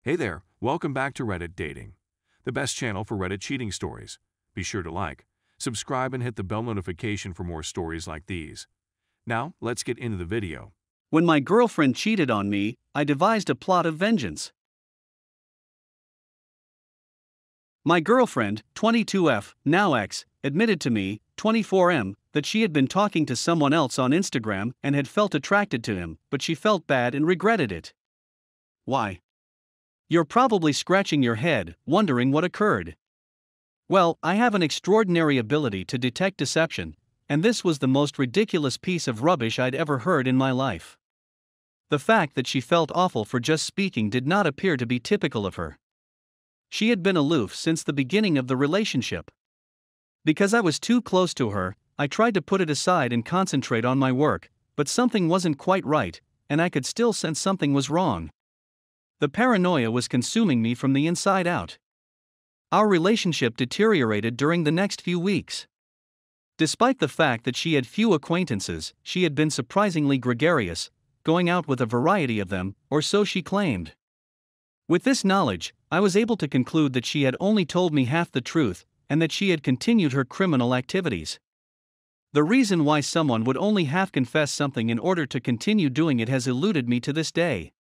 Hey there, welcome back to Reddit Dating, the best channel for Reddit cheating stories. Be sure to like, subscribe, and hit the bell notification for more stories like these. Now, let's get into the video. When my girlfriend cheated on me, I devised a plot of vengeance. My girlfriend, 22F, now ex, admitted to me, 24M, that she had been talking to someone else on Instagram and had felt attracted to him, but she felt bad and regretted it. Why? You're probably scratching your head, wondering what occurred. Well, I have an extraordinary ability to detect deception, and this was the most ridiculous piece of rubbish I'd ever heard in my life. The fact that she felt awful for just speaking did not appear to be typical of her. She had been aloof since the beginning of the relationship. Because I was too close to her, I tried to put it aside and concentrate on my work, but something wasn't quite right, and I could still sense something was wrong. The paranoia was consuming me from the inside out. Our relationship deteriorated during the next few weeks. Despite the fact that she had few acquaintances, she had been surprisingly gregarious, going out with a variety of them, or so she claimed. With this knowledge, I was able to conclude that she had only told me half the truth, and that she had continued her criminal activities. The reason why someone would only half confess something in order to continue doing it has eluded me to this day.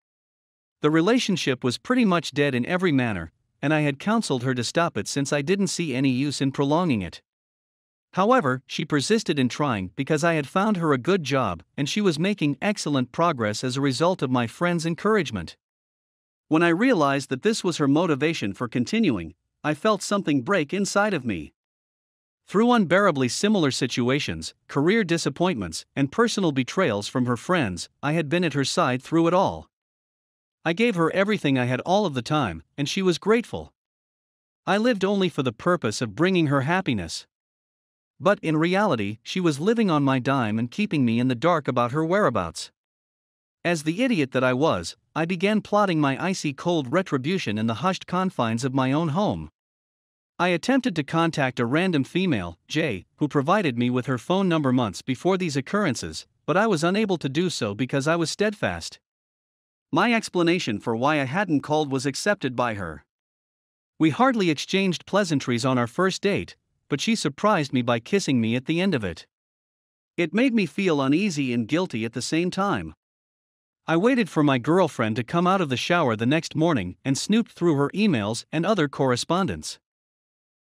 The relationship was pretty much dead in every manner, and I had counseled her to stop it since I didn't see any use in prolonging it. However, she persisted in trying because I had found her a good job and she was making excellent progress as a result of my friend's encouragement. When I realized that this was her motivation for continuing, I felt something break inside of me. Through unbearably similar situations, career disappointments, and personal betrayals from her friends, I had been at her side through it all. I gave her everything I had all of the time, and she was grateful. I lived only for the purpose of bringing her happiness. But in reality, she was living on my dime and keeping me in the dark about her whereabouts. As the idiot that I was, I began plotting my icy cold retribution in the hushed confines of my own home. I attempted to contact a random female, J, who provided me with her phone number months before these occurrences, but I was unable to do so because I was steadfast. My explanation for why I hadn't called was accepted by her. We hardly exchanged pleasantries on our first date, but she surprised me by kissing me at the end of it. It made me feel uneasy and guilty at the same time. I waited for my girlfriend to come out of the shower the next morning and snooped through her emails and other correspondence.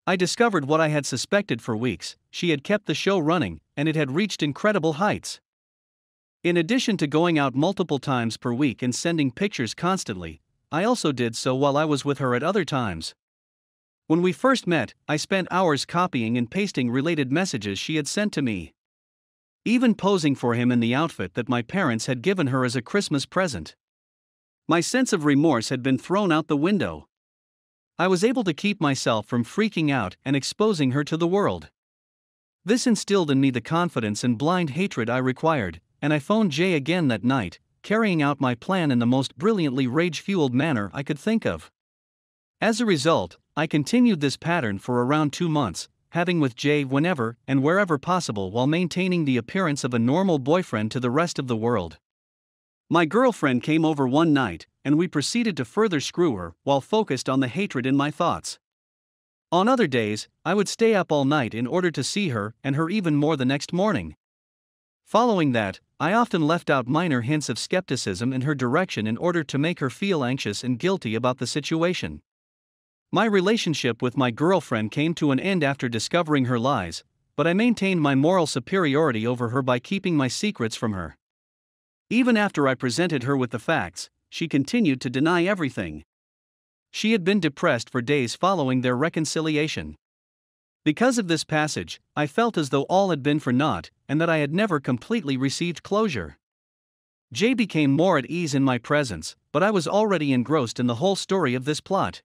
I discovered what I had suspected for weeks: she had kept the show running, and it had reached incredible heights. In addition to going out multiple times per week and sending pictures constantly, I also did so while I was with her at other times. When we first met, I spent hours copying and pasting related messages she had sent to me. Even posing for him in the outfit that my parents had given her as a Christmas present. My sense of remorse had been thrown out the window. I was able to keep myself from freaking out and exposing her to the world. This instilled in me the confidence and blind hatred I required, and I phoned Jay again that night, carrying out my plan in the most brilliantly rage-fueled manner I could think of. As a result, I continued this pattern for around 2 months, having with Jay whenever and wherever possible while maintaining the appearance of a normal boyfriend to the rest of the world. My girlfriend came over one night, and we proceeded to further screw her while focused on the hatred in my thoughts. On other days, I would stay up all night in order to see her and her even more the next morning. Following that, I often left out minor hints of skepticism in her direction in order to make her feel anxious and guilty about the situation. My relationship with my girlfriend came to an end after discovering her lies, but I maintained my moral superiority over her by keeping my secrets from her. Even after I presented her with the facts, she continued to deny everything. She had been depressed for days following their reconciliation. Because of this passage, I felt as though all had been for naught, and that I had never completely received closure. Jay became more at ease in my presence, but I was already engrossed in the whole story of this plot.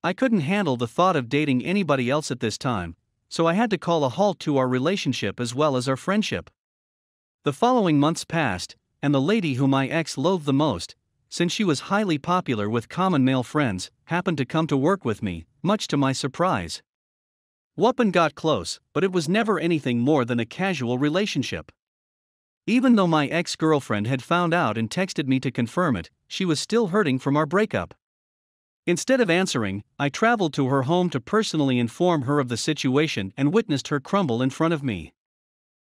I couldn't handle the thought of dating anybody else at this time, so I had to call a halt to our relationship as well as our friendship. The following months passed, and the lady whom my ex loathed the most, since she was highly popular with common male friends, happened to come to work with me, much to my surprise. Whoopin' got close, but it was never anything more than a casual relationship. Even though my ex-girlfriend had found out and texted me to confirm it, she was still hurting from our breakup. Instead of answering, I traveled to her home to personally inform her of the situation and witnessed her crumble in front of me.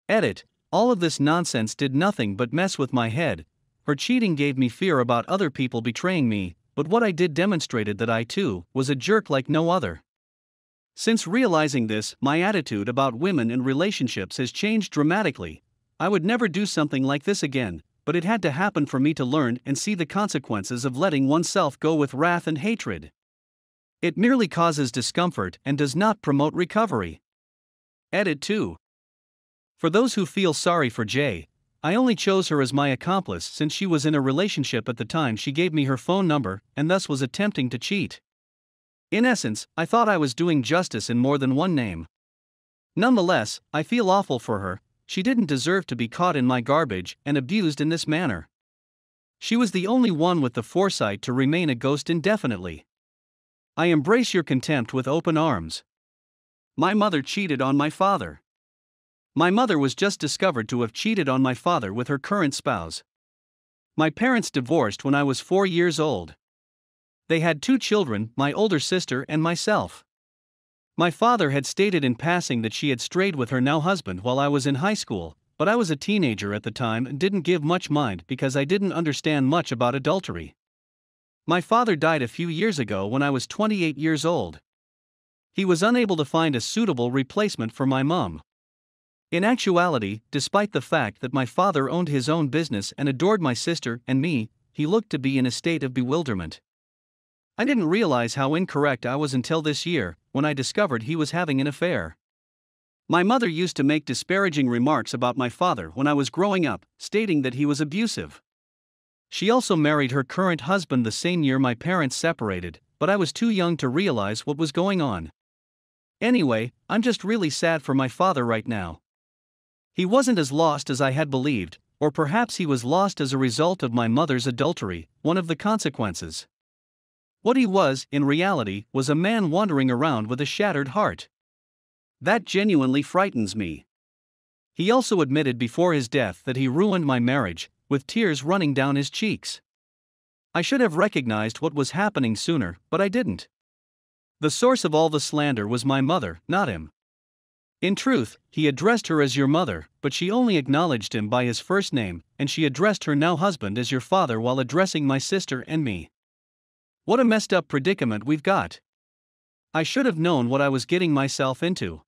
Edit. All of this nonsense did nothing but mess with my head. Her cheating gave me fear about other people betraying me, but what I did demonstrated that I too was a jerk like no other. Since realizing this, my attitude about women and relationships has changed dramatically. I would never do something like this again, but it had to happen for me to learn and see the consequences of letting oneself go with wrath and hatred. It merely causes discomfort and does not promote recovery. Edit 2. For those who feel sorry for Jay, I only chose her as my accomplice since she was in a relationship at the time she gave me her phone number and thus was attempting to cheat. In essence, I thought I was doing justice in more than one name. Nonetheless, I feel awful for her. She didn't deserve to be caught in my garbage and abused in this manner. She was the only one with the foresight to remain a ghost indefinitely. I embrace your contempt with open arms. My mother cheated on my father. My mother was just discovered to have cheated on my father with her current spouse. My parents divorced when I was 4 years old. They had 2 children, my older sister and myself. My father had stated in passing that she had strayed with her now husband while I was in high school, but I was a teenager at the time and didn't give much mind because I didn't understand much about adultery. My father died a few years ago when I was 28 years old. He was unable to find a suitable replacement for my mom. In actuality, despite the fact that my father owned his own business and adored my sister and me, he looked to be in a state of bewilderment. I didn't realize how incorrect I was until this year, when I discovered he was having an affair. My mother used to make disparaging remarks about my father when I was growing up, stating that he was abusive. She also married her current husband the same year my parents separated, but I was too young to realize what was going on. Anyway, I'm just really sad for my father right now. He wasn't as lost as I had believed, or perhaps he was lost as a result of my mother's adultery, one of the consequences. What he was, in reality, was a man wandering around with a shattered heart. That genuinely frightens me. He also admitted before his death that he ruined my marriage, with tears running down his cheeks. I should have recognized what was happening sooner, but I didn't. The source of all the slander was my mother, not him. In truth, he addressed her as your mother, but she only acknowledged him by his first name, and she addressed her now husband as your father while addressing my sister and me. What a messed up predicament we've got. I should have known what I was getting myself into.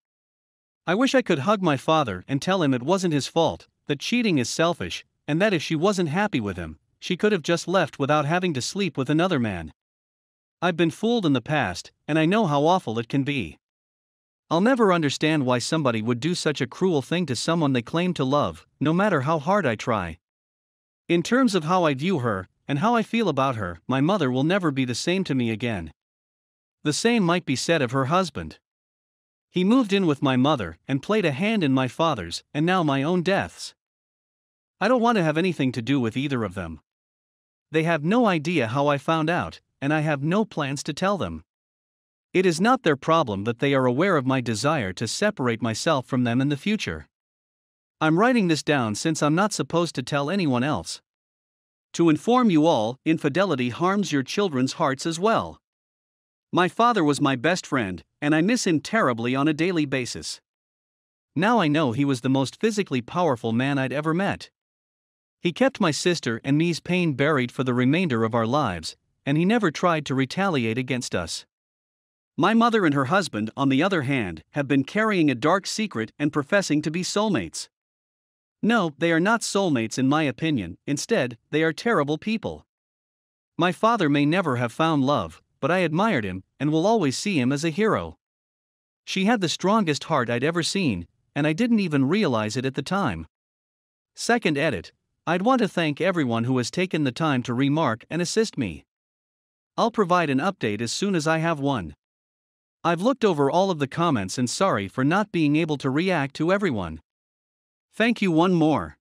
I wish I could hug my father and tell him it wasn't his fault, that cheating is selfish, and that if she wasn't happy with him, she could have just left without having to sleep with another man. I've been fooled in the past, and I know how awful it can be. I'll never understand why somebody would do such a cruel thing to someone they claim to love, no matter how hard I try. In terms of how I view her, and how I feel about her, my mother will never be the same to me again. The same might be said of her husband. He moved in with my mother and played a hand in my father's and now my own deaths. I don't want to have anything to do with either of them. They have no idea how I found out, and I have no plans to tell them. It is not their problem that they are aware of my desire to separate myself from them in the future. I'm writing this down since I'm not supposed to tell anyone else. To inform you all, infidelity harms your children's hearts as well. My father was my best friend, and I miss him terribly on a daily basis. Now I know he was the most physically powerful man I'd ever met. He kept my sister and me's pain buried for the remainder of our lives, and he never tried to retaliate against us. My mother and her husband, on the other hand, have been carrying a dark secret and professing to be soulmates. No, they are not soulmates in my opinion, instead, they are terrible people. My father may never have found love, but I admired him, and will always see him as a hero. She had the strongest heart I'd ever seen, and I didn't even realize it at the time. Second edit. I'd want to thank everyone who has taken the time to remark and assist me. I'll provide an update as soon as I have one. I've looked over all of the comments and sorry for not being able to react to everyone. Thank you one more.